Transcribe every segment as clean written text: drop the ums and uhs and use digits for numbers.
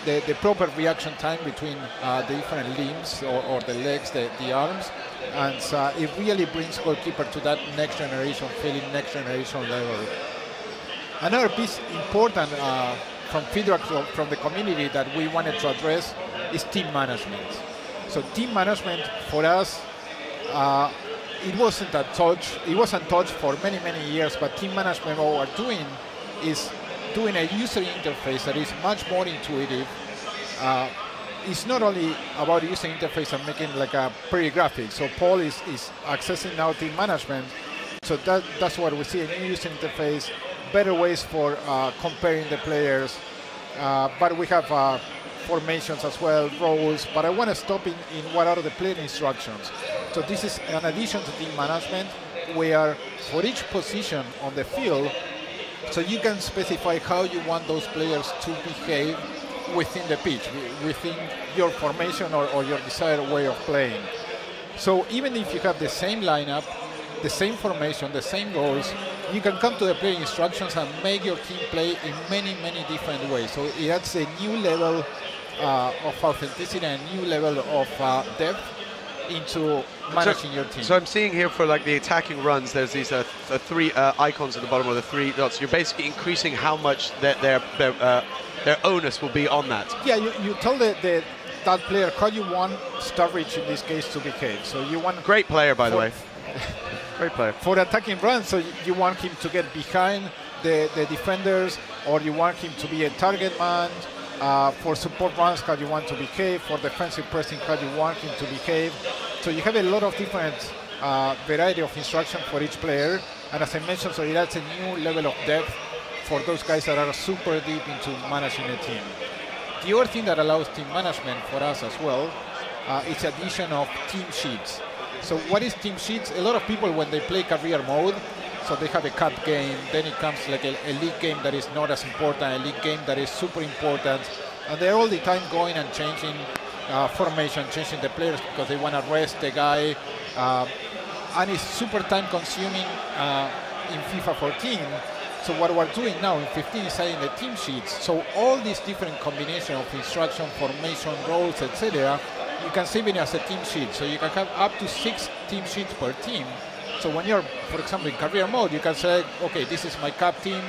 the proper reaction time between the different limbs or the legs, the arms, and it really brings goalkeeper to that next generation feeling, next generation level. Another piece important from feedback from the community that we wanted to address is team management. So team management for us, it wasn't touched for many, many years, but team management, what we're doing is doing a user interface that is much more intuitive. It's not only about user interface and making like a pretty graphic. So Paul is accessing now team management. So that's what we see, a new user interface, better ways for comparing the players. But we have formations as well, roles. But I want to stop in what are the player instructions. So this is an addition to team management where for each position on the field, so you can specify how you want those players to behave within the pitch, within your formation or your desired way of playing. So even if you have the same lineup, the same formation, the same goals, you can come to the player instructions and make your team play in many, many different ways. So it adds a new level of authenticity and a new level of depth into managing your team. So I'm seeing here for like the attacking runs, there's these three icons at the bottom of the three dots. You're basically increasing how much their onus will be on that. Yeah, you tell that player how you want Sturridge in this case to behave. So you want great player, by the way. Great player. For attacking runs, so you want him to get behind the defenders, or you want him to be a target man. For support runs, how you want to behave. For defensive pressing, how you want him to behave. So you have a lot of different variety of instruction for each player. And as I mentioned, so it adds a new level of depth for those guys that are super deep into managing a team. The other thing that allows team management for us as well is addition of team sheets. So what is team sheets? A lot of people, when they play career mode, so they have a cup game, then it comes like a league game that is not as important, a league game that is super important, and they're all the time going and changing formation, changing the players because they want to rest the guy, and it's super time consuming in FIFA 14. So what we're doing now in 15 is adding the team sheets. So all these different combinations of instruction, formation, roles, etc., you can save it as a team sheet. So you can have up to 6 team sheets per team. So when you're, for example, in career mode, you can say, okay, this is my cup team,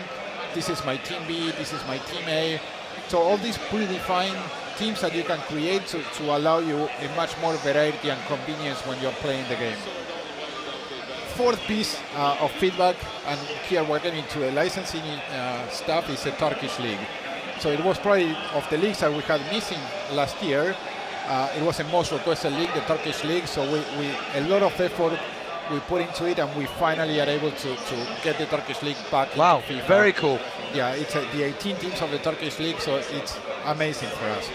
this is my team B, this is my team A. So all these predefined teams that you can create to allow you a much more variety and convenience when you're playing the game. Fourth piece of feedback, and here we're getting to a licensing stuff, is a Turkish league. So it was probably of the leagues that we had missing last year. It was the most requested league, the Turkish league. So we a lot of effort we put into it, and we finally are able to get the Turkish league back into FIFA. Very cool. Yeah, it's the 18 teams of the Turkish league, so it's amazing for us.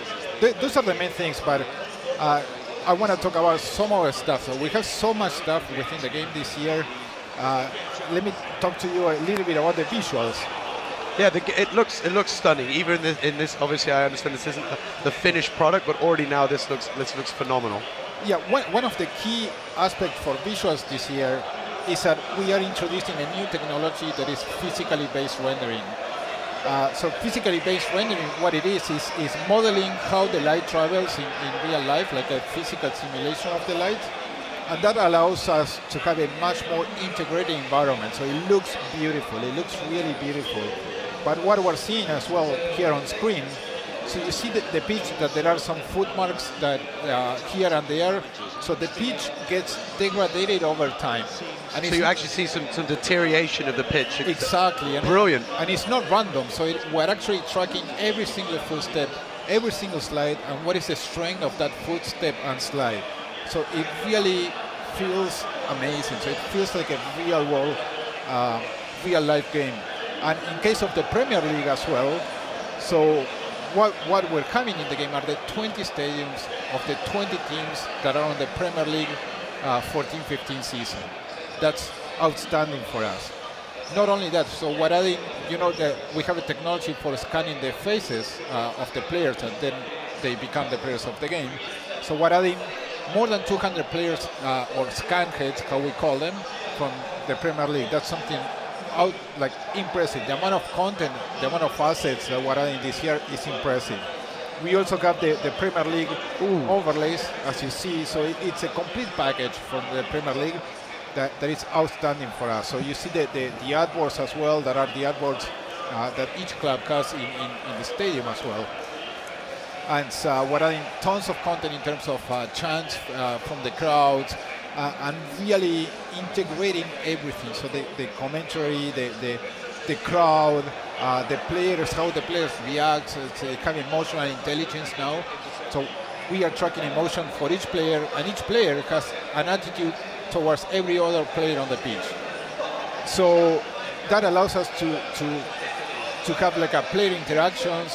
Those are the main things, but I want to talk about some other stuff. So we have so much stuff within the game this year. Let me talk to you a little bit about the visuals. Yeah, it looks stunning. Even in this, obviously, I understand this isn't the finished product, but already now this looks phenomenal. Yeah, one of the key aspects for visuals this year is that we are introducing a new technology that is physically based rendering. So physically based rendering, what it is modeling how the light travels in real life, like a physical simulation of the light. And that allows us to have a much more integrated environment. So it looks beautiful, it looks really beautiful. But what we're seeing as well here on screen, so you see the pitch that there are some foot marks that here and there. So the pitch gets degraded over time. And so you actually see some deterioration of the pitch. Exactly. And brilliant. And it's not random. So we're actually tracking every single footstep, every single slide, and what is the strength of that footstep and slide. So it really feels amazing. So it feels like a real world, real life game. And in case of the Premier League as well, so what we're having in the game are the 20 stadiums of the 20 teams that are on the Premier League 14-15 season. That's outstanding for us. Not only that, so we're adding, we have a technology for scanning the faces of the players, and then they become the players of the game. So we're adding more than 200 players, or scan heads, how we call them, from the Premier League. That's something impressive. The amount of content, the amount of assets that we're adding this year is impressive. We also got the Premier League overlays, as you see. So it's a complete package from the Premier League that is outstanding for us. So you see the AdWords as well, that are the AdWords that each club has in the stadium as well. And we're adding tons of content in terms of chants from the crowds, and really integrating everything. So the commentary, the crowd, the players, how the players react. It's kind of emotional intelligence now. So we are tracking emotion for each player, and each player has an attitude towards every other player on the pitch. So that allows us to have like a player interactions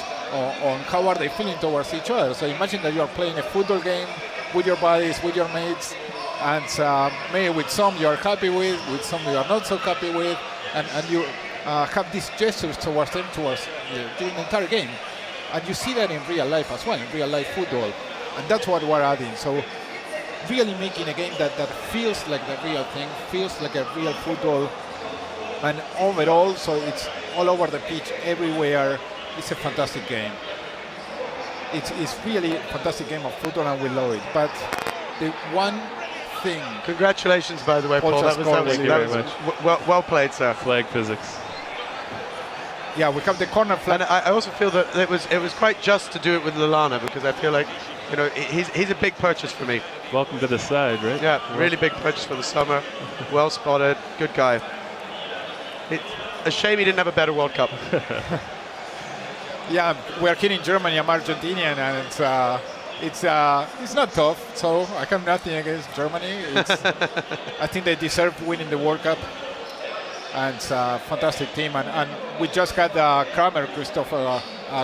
on how are they feeling towards each other. So imagine that you are playing a football game with your buddies, with your mates, and maybe with some you are happy with some you are not so happy with, and you have these gestures towards them during the entire game. And you see that in real life as well, in real life football. And that's what we're adding. So really making a game that feels like the real thing, feels like a real football. And overall, so it's all over the pitch, everywhere. It's a fantastic game. It's really a fantastic game of football, and we love it. But the one thing... Congratulations, by the way, Paul. That was well played, sir. Flag physics. Yeah, we have the corner flag. And I also feel that it was quite just to do it with Lallana, because I feel like, you know, he's a big purchase for me. Welcome to the side, right? Yeah, really big purchase for the summer. Well spotted, good guy. A shame he didn't have a better World Cup. Yeah, we're here in Germany. I'm Argentinian, and it's not tough. So I have nothing against Germany. I think they deserve winning the World Cup, and it's a fantastic team. And we just had Christopher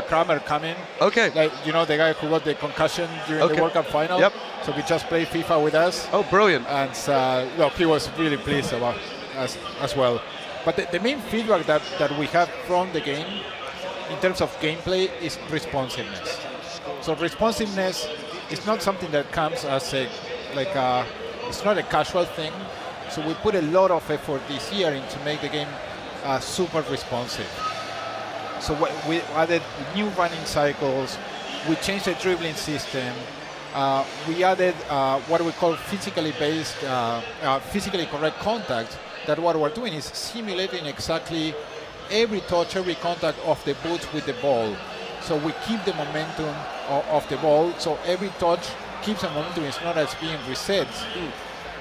Kramer coming. Okay. Like, you know, the guy who got the concussion during the World Cup final. Yep. So he just played FIFA with us. Oh, brilliant. And look, he was really pleased about us as well. But the main feedback that we have from the game in terms of gameplay is responsiveness. So responsiveness is not something that comes as it's not a casual thing. So we put a lot of effort this year into make the game super responsive. So we added new running cycles, we changed the dribbling system, we added what we call physically based, physically correct contact. That what we're doing is simulating exactly every touch, every contact of the boots with the ball. So we keep the momentum of the ball, so every touch keeps the momentum, it's not as being reset.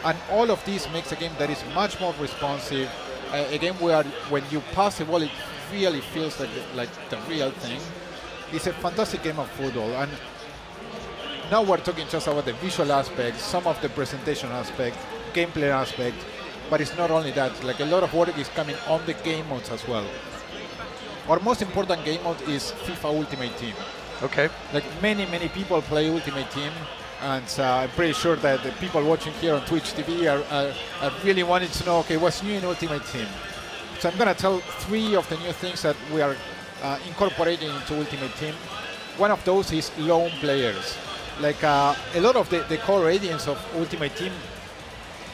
And all of this makes a game that is much more responsive, a game where when you pass the ball, it really feels like the real thing. It's a fantastic game of football. And now we're talking just about the visual aspect, some of the presentation aspect, gameplay aspect, but it's not only that. Like, a lot of work is coming on the game modes as well. Our most important game mode is FIFA Ultimate Team. Okay. Like, many people play Ultimate Team, and I'm pretty sure that the people watching here on Twitch TV are really wanting to know, okay, what's new in Ultimate Team? So I'm going to tell 3 of the new things that we are incorporating into Ultimate Team. One of those is lone players. Like, a lot of the core audience of Ultimate Team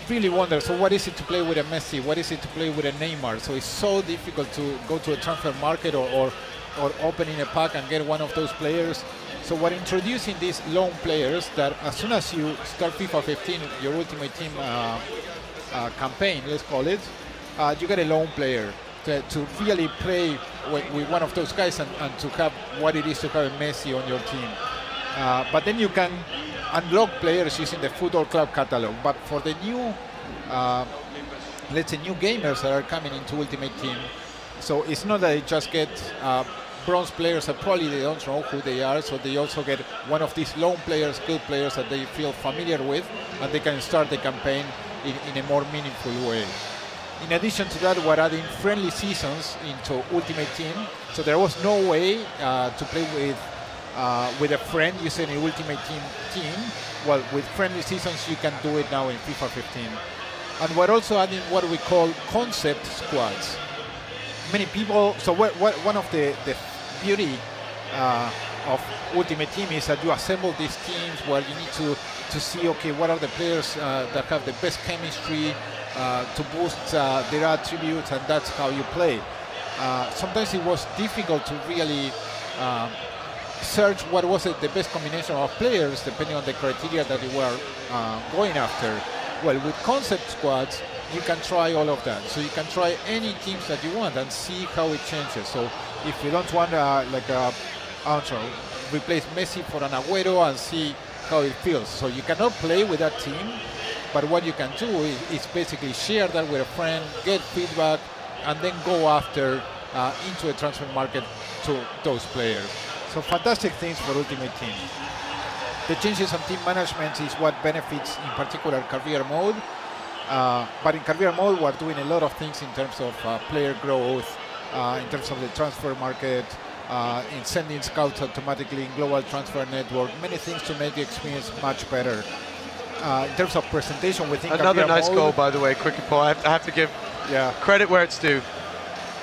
really wonder, so what is it to play with a Messi? What is it to play with a Neymar? So it's so difficult to go to a transfer market or opening a pack and get one of those players. So we're introducing these lone players that as soon as you start FIFA 15, your Ultimate Team campaign, let's call it, you get a lone player to really play with one of those guys and to have what it is to have a Messi on your team. But then you can unlock players using the Football Club catalog. But for the new, let's say, new gamers that are coming into Ultimate Team, so it's not that they just get bronze players that probably they don't know who they are, so they also get one of these lone players, good players that they feel familiar with, and they can start the campaign in a more meaningful way. In addition to that, we're adding friendly seasons into Ultimate Team, so there was no way to play with a friend using an Ultimate Team. Well, with friendly seasons, you can do it now in FIFA 15. And we're also adding what we call concept squads. Many people, so one of the beauty of Ultimate Team is that you assemble these teams where you need to see, okay, what are the players that have the best chemistry to boost their attributes, and that's how you play. Sometimes it was difficult to really search what was the best combination of players depending on the criteria that you were going after. Well, with concept squads, you can try all of that. So you can try any teams that you want and see how it changes. So if you don't want I don't know, replace Messi for an Agüero and see how it feels. So you cannot play with that team, but what you can do is basically share that with a friend, get feedback, and then go after into the transfer market to those players. So fantastic things for Ultimate Team. The changes on team management is what benefits in particular career mode. But in career mode, we're doing a lot of things in terms of player growth, in terms of the transfer market, in sending scouts automatically in global transfer network, many things to make the experience much better. In terms of presentation within another career nice mode, goal, by the way, quick Paul. I have to give credit where it's due.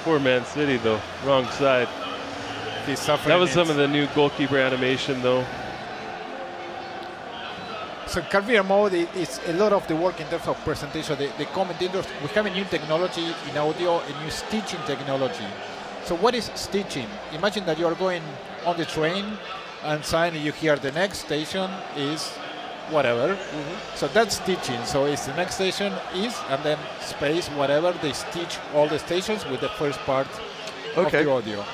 Poor Man City, though. Wrong side. That was some of the new goalkeeper animation, though. So career mode is a lot of the work in terms of presentation. The commentators, we have a new technology in audio, a new stitching technology. So what is stitching? Imagine that you are going on the train and suddenly you hear the next station is whatever. So that's stitching. So it's the next station is, and then space, whatever. They stitch all the stations with the first part of the audio.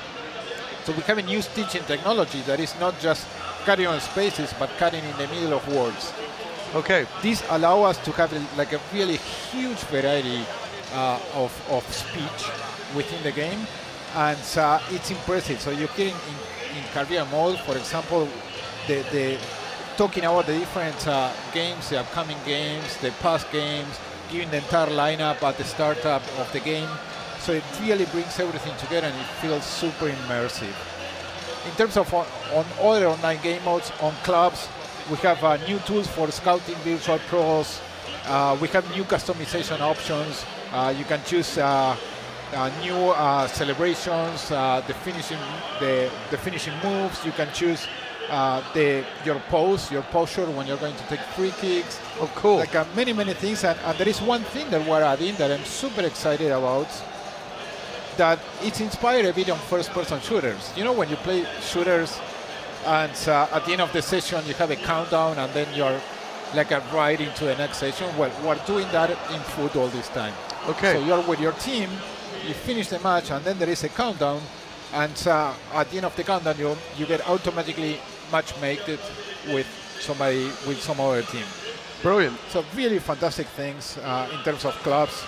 So we have a new stitching technology that is not just cutting on spaces, but cutting in the middle of words. Okay. This allows us to have a really huge variety of speech within the game, and it's impressive. So you hear in career mode, for example, the talking about the different games, the upcoming games, the past games, giving the entire lineup at the startup of the game. So it really brings everything together and it feels super immersive. In terms of on other online game modes, on clubs, we have new tools for scouting virtual pros. We have new customization options. You can choose new celebrations, the finishing moves. You can choose your posture when you're going to take free kicks. Oh, cool. Like many things. And there is one thing that we're adding that I'm super excited about, that it's inspired a bit on first-person shooters. You know, when you play shooters and at the end of the session you have a countdown and then you're right into the next session. Well, we're doing that in football this time. Okay. So you're with your team, you finish the match, and then there is a countdown, and at the end of the countdown you get automatically match-mated with some other team. Brilliant. So really fantastic things in terms of clubs.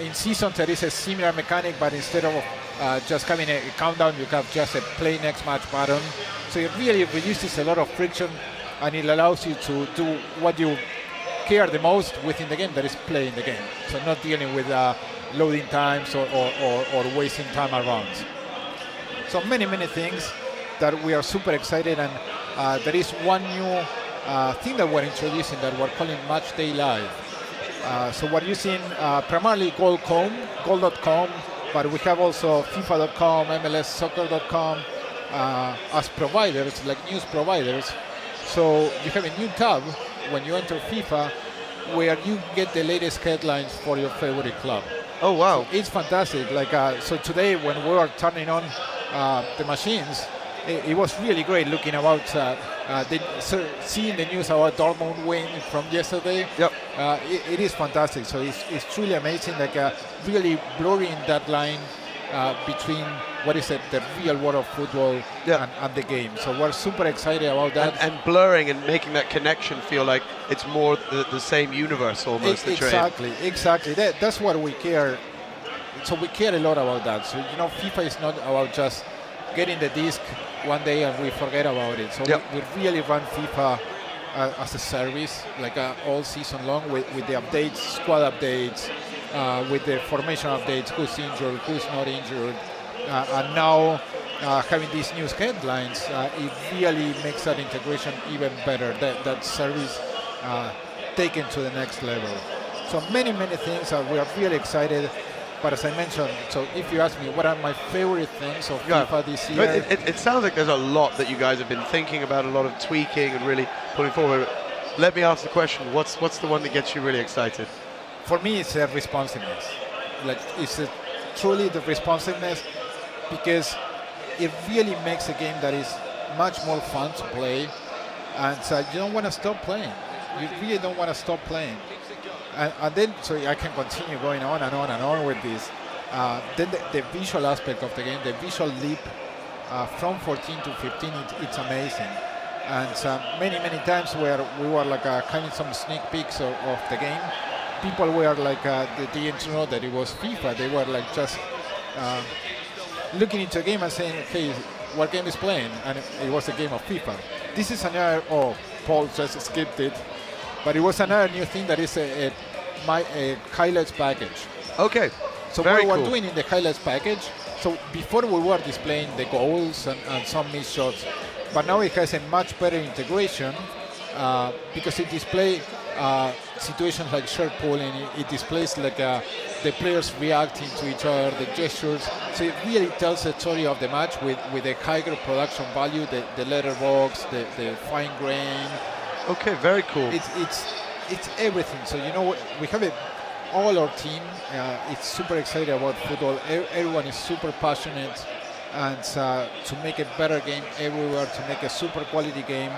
In seasons there is a similar mechanic, but instead of just having a countdown, you have just a play next match button. So it really reduces a lot of friction, and it allows you to do what you care the most within the game, that is playing the game. So not dealing with loading times or wasting time around. So many things that we are super excited, and there is one new thing that we're introducing that we're calling Match Day Live. So we're using primarily goal.com, but we have also FIFA.com, MLSsoccer.com as providers, like news providers. So you have a new tab when you enter FIFA where you get the latest headlines for your favorite club. Oh, wow. So it's fantastic. So today when we were turning on the machines, it was really great looking about seeing the news about Dortmund win from yesterday. Yep. It is fantastic. So it's truly amazing, really blurring that line between what is the real world of football and the game. So we're super excited about that. And blurring and making that connection feel like it's more the same universe almost. Exactly. That's what we care. So we care a lot about that. So, FIFA is not about just getting the disc one day and we forget about it. So we really run FIFA as a service, all season long with the updates, squad updates, with the formation updates, who's injured, who's not injured. And now having these news headlines, it really makes that integration even better, that service taken to the next level. So many things we are really excited. But as I mentioned, so if you ask me what are my favorite things of FIFA this year... It sounds like there's a lot that you guys have been thinking about, a lot of tweaking and really putting forward. Let me ask the question, what's the one that gets you really excited? For me, it's responsiveness. It's truly the responsiveness, because it really makes a game that is much more fun to play, and you don't want to stop playing. You really don't want to stop playing. And then, so I can continue going on and on and on with this. Then the visual aspect of the game, the visual leap from 14 to 15, it's amazing. And many times where we were like kind of some sneak peeks of the game, people were like, they didn't know that it was FIFA. They were like just looking into a game and saying, okay, what game is playing? And it was a game of FIFA. This is another, Paul just skipped it, but it was another new thing that is a highlights package. Okay. So what we're doing in the highlights package, so before we were displaying the goals and some missed shots, but now it has a much better integration because it displays situations like shirt pulling, it displays like the players reacting to each other, the gestures. So it really tells the story of the match with a higher production value, the letterbox, the fine grain. Okay, very cool. It's everything. So we have all our team. It's super excited about football. Everyone is super passionate, and to make a better game everywhere, to make a super quality game,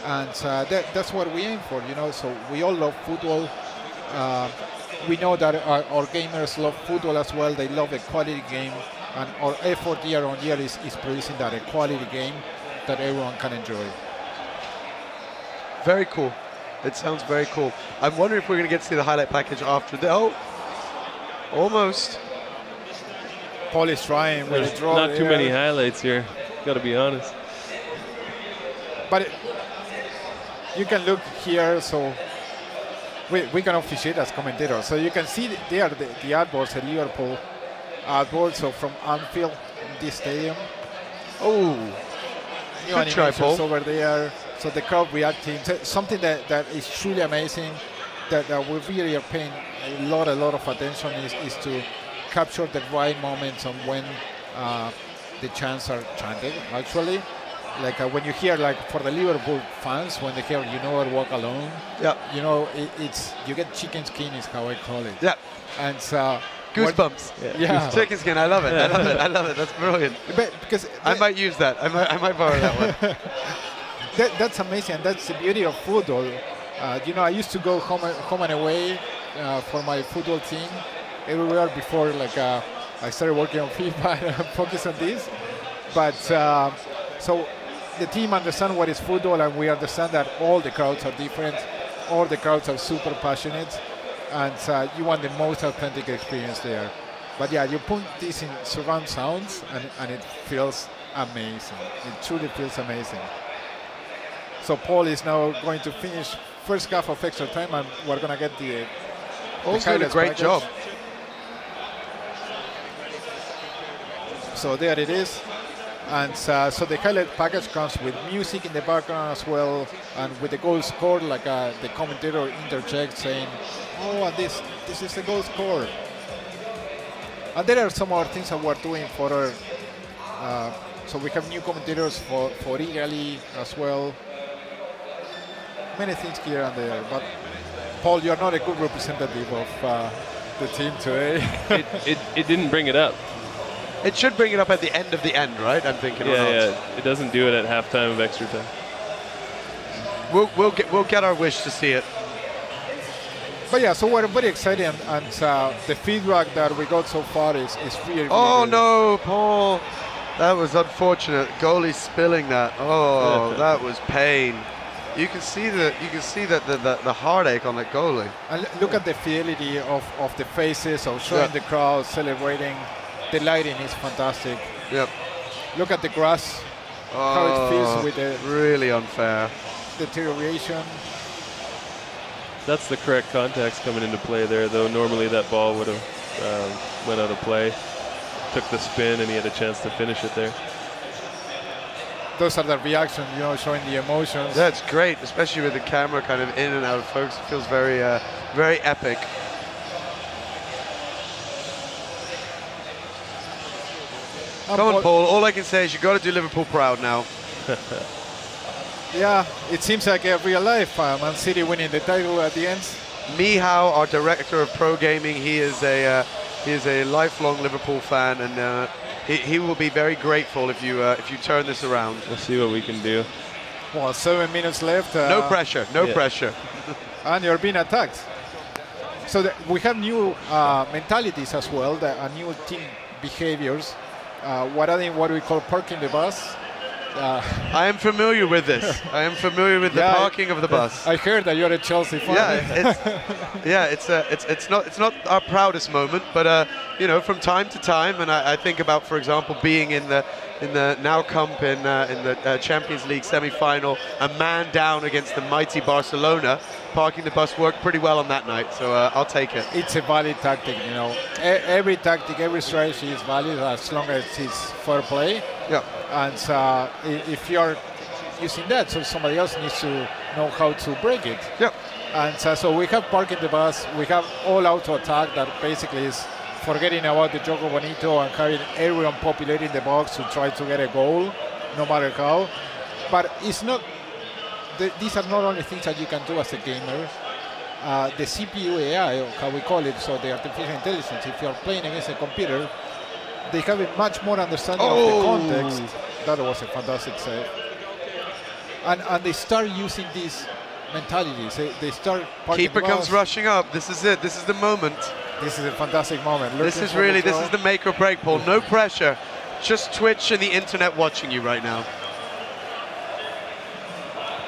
and that's what we aim for. So we all love football. We know that our gamers love football as well. They love a quality game, and our effort year on year is producing that a quality game that everyone can enjoy. Very cool. It sounds very cool. I'm wondering if we're going to get to see the highlight package after the... Oh, almost. Paul is trying with a draw. Not too many highlights here, got to be honest. But you can look here, so we can officiate as commentators. So you can see there the adboards at Liverpool, adboards so from Anfield, this stadium. Oh, new animations over there. So the crowd reacting, something that is truly amazing, that we really are paying a lot of attention is to capture the right moments on when the chants are chanted, actually. Like when you hear, like for the Liverpool fans, when they hear "You Never Walk Alone," it's you get chicken skin is how I call it. Yeah. And goosebumps. Yeah. Chicken skin. I love it. I love it. That's brilliant. Because I might use that. I might borrow that one. That's amazing, and that's the beauty of football. I used to go home and away for my football team everywhere before, I started working on FIFA and focus on this. But so the team understands what is football, and we understand that all the crowds are different, all the crowds are super passionate, and you want the most authentic experience there. But yeah, you put this in surround sounds, and it feels amazing. It truly feels amazing. So Paul is now going to finish first half of extra time, and we're going to get the Paul's doing a great job. So there it is. And so the highlight package comes with music in the background as well, and with the goal scored, the commentator interjects saying, "Oh, and this is the goal score." And there are some other things that we're doing for our. So we have new commentators for Italy as well. Many things here and there, but Paul, you're not a good representative of the team today. it didn't bring it up. It should bring it up at the end of the end, right? I'm thinking. Yeah. It doesn't do it at halftime of extra time. We'll get our wish to see it. But yeah, so we're very excited, and the feedback that we got so far is really. Oh good. No, Paul, that was unfortunate. Goalie spilling that. Oh, that was pain. You can see the heartache on that goalie. And look at the fidelity of the faces, of showing the crowd celebrating. The lighting is fantastic. Yep. Look at the grass, how it feels with the really unfair deterioration. That's the correct context coming into play there, though. Normally that ball would have went out of play. Took the spin, and he had a chance to finish it there. Those are the reactions, showing the emotions. That's great, especially with the camera kind of in and out of focus. It feels very, very epic. Come on, Paul. All I can say is you've got to do Liverpool proud now. Yeah, it seems like real life. Man City winning the title at the end. Mihao, our director of pro gaming, he is a lifelong Liverpool fan, and he will be very grateful if you turn this around. We'll see what we can do. Well, 7 minutes left. No pressure, no pressure. And you're being attacked. So we have new mentalities as well, new team behaviors. What we call parking the bus. I am familiar with this. I am familiar with the parking of the bus. I heard that you're a Chelsea fan. It's not our proudest moment, but you know, from time to time, and I think about, for example, being in the Nou Camp in the Champions League semi-final, a man down against the mighty Barcelona. Parking the bus worked pretty well on that night, so I'll take it. It's a valid tactic, you know. Every tactic, every strategy is valid as long as it's fair play. Yeah. And if you're using that, so somebody else needs to know how to break it. Yeah. And so we have parking the bus. We have all-out attack that basically is forgetting about the Jogo Bonito and having everyone populating the box to try to get a goal, no matter how. But it's not. These are not only things that you can do as a gamer. The CPU AI, or how we call it, so the artificial intelligence, if you're playing against a computer, they have a much more understanding of the context. That was a fantastic save. And they start using these mentalities. They start. Keeper comes rushing up. This is it. This is the moment. This is a fantastic moment. This is the make or break, Paul. No pressure. Just Twitch and the internet watching you right now.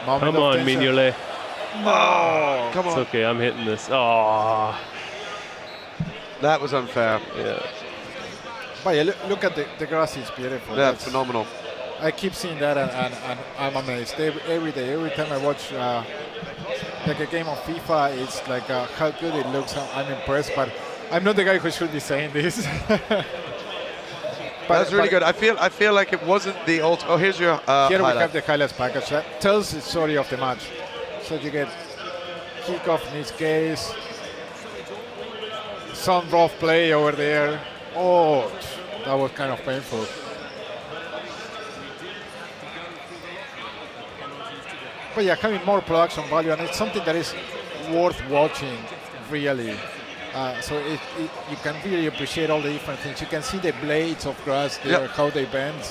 Come on, Mignolet. Oh, come on. It's okay, I'm hitting this. Oh. That was unfair. Yeah. But yeah, look at the grass is beautiful. Yeah, it's phenomenal. I keep seeing that and I'm amazed. Every day, every time I watch like a game of FIFA, it's like how good it looks. I'm impressed, but I'm not the guy who should be saying this. That was really good. I feel like it wasn't the ultimate. Oh, here's your here highlight. we have the highlights package that tells the story of the match. So you get kickoff in this case, some rough play over there. Oh, that was kind of painful. But yeah, having more production value, and it's something that is worth watching, really. So you can really appreciate all the different things. You can see the blades of grass there, how they bend.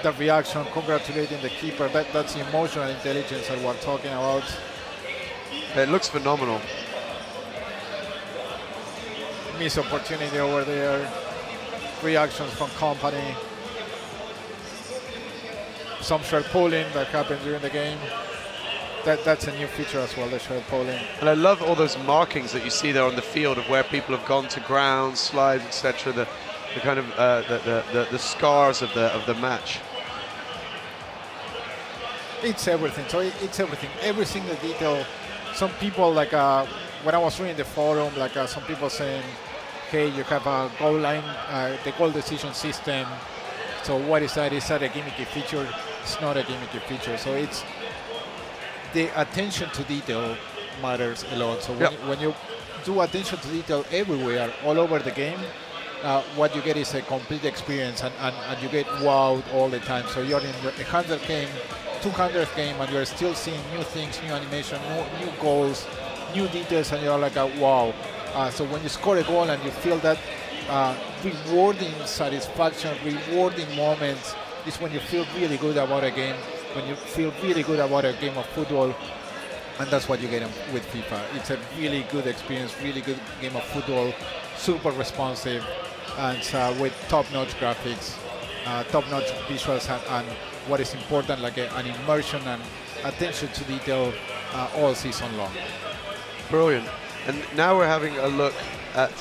The reaction, congratulating the keeper. That's the emotional intelligence that we're talking about. It looks phenomenal. Missed opportunity over there. Reactions from company. Some shirt pulling that happened during the game. That's a new feature as well, the shirt pulling. And I love all those markings that you see there on the field of where people have gone to ground, slides, etc. The kind of the scars of the match. It's everything. So it's everything. Every single detail. Some people, like when I was reading the forum, like some people saying, "Hey, you have a goal line, the goal decision system. So what is that? Is that a gimmicky feature?" It's not a gimmicky feature. So it's the attention to detail matters a lot. So when you do attention to detail everywhere, all over the game, what you get is a complete experience, and you get wowed all the time. So you're in the 100th game, 200th game, and you're still seeing new things, new animation, new goals, new details, and you're like, wow. So when you score a goal and you feel that rewarding satisfaction, rewarding moments, is when you feel really good about a game, when you feel really good about a game of football, and that's what you get with FIFA. It's a really good experience, really good game of football, super responsive, and with top-notch graphics, top-notch visuals, and what is important, like an immersion and attention to detail all season long. Brilliant. And now we're having a look at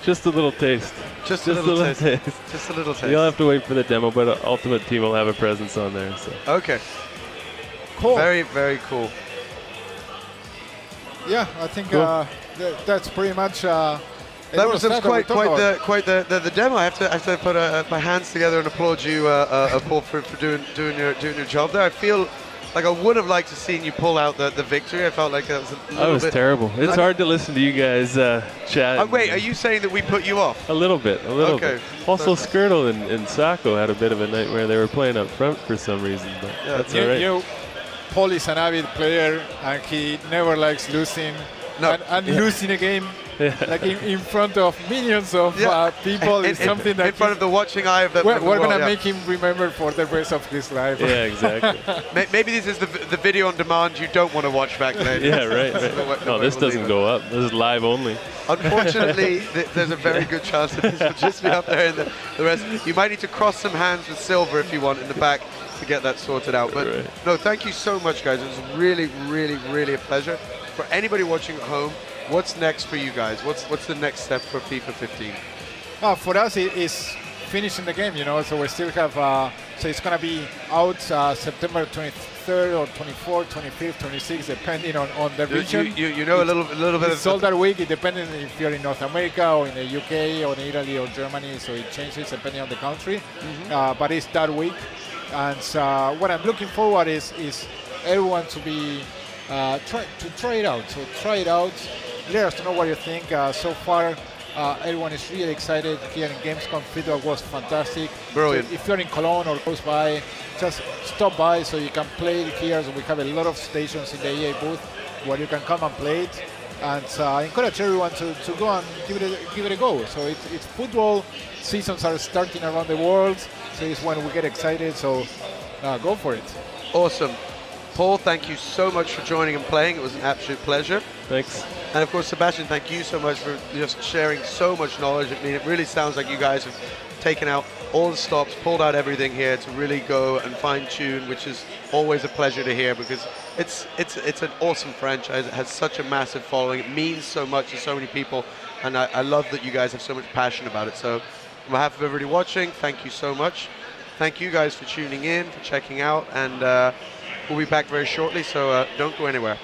just a little taste. Just a little taste. Just a little taste. You'll have to wait for the demo, but Ultimate Team will have a presence on there. So. Okay. Cool. Very, very cool. Yeah, I think that's pretty much. That was quite the demo. I have to put my hands together and applaud you, Paul, for doing your job there. I feel like I would have liked to seen you pull out the victory. I felt like that was a little bit... That was terrible. It's hard to listen to you guys chat. Wait, are you saying that we put you off? A little bit. Okay. Also, Skirtle and Sacco had a bit of a night where they were playing up front for some reason, but that's all right. Paul is an avid player, and he never likes losing. No. And losing a game like in front of millions of people, is something that in front of the watching eye of the we're world, gonna make him remember for the rest of his life. Yeah, exactly. Maybe this is the video on demand you don't want to watch back then. Yeah, right. No, this doesn't go up. This is live only. Unfortunately, there's a very good chance that this will just be up there in the rest. You might need to cross some hands with Silver if you want in the back to get that sorted out. But no, thank you so much, guys. It was really, really, really a pleasure. For anybody watching at home, what's next for you guys? What's the next step for FIFA 15? For us, it is finishing the game, so we still have, so it's going to be out September 23rd or 24th, 25th, 26th, depending on the region. You know a little bit it's all that week, depending if you're in North America or in the UK or in Italy or Germany, so it changes depending on the country. But it's that week. And what I'm looking forward is everyone to be try it out. So try it out. Let us know what you think. So far, everyone is really excited here in Gamescom. Feedback was fantastic. Brilliant. So if you're in Cologne or close by, just stop by so you can play it here. So we have a lot of stations in the EA booth where you can come and play it. And I encourage everyone to go and give it a go. So it's football. Seasons are starting around the world. So it's when we get excited. So go for it. Awesome. Paul, thank you so much for joining and playing. It was an absolute pleasure. Thanks. And of course, Sebastian, thank you so much for just sharing so much knowledge. I mean, it really sounds like you guys have taken out all the stops, pulled out everything here to really go and fine-tune, which is always a pleasure to hear because it's an awesome franchise. It has such a massive following. It means so much to so many people, and I love that you guys have so much passion about it. So on behalf of everybody watching, thank you so much. Thank you guys for tuning in, for checking out, and we'll be back very shortly, so don't go anywhere.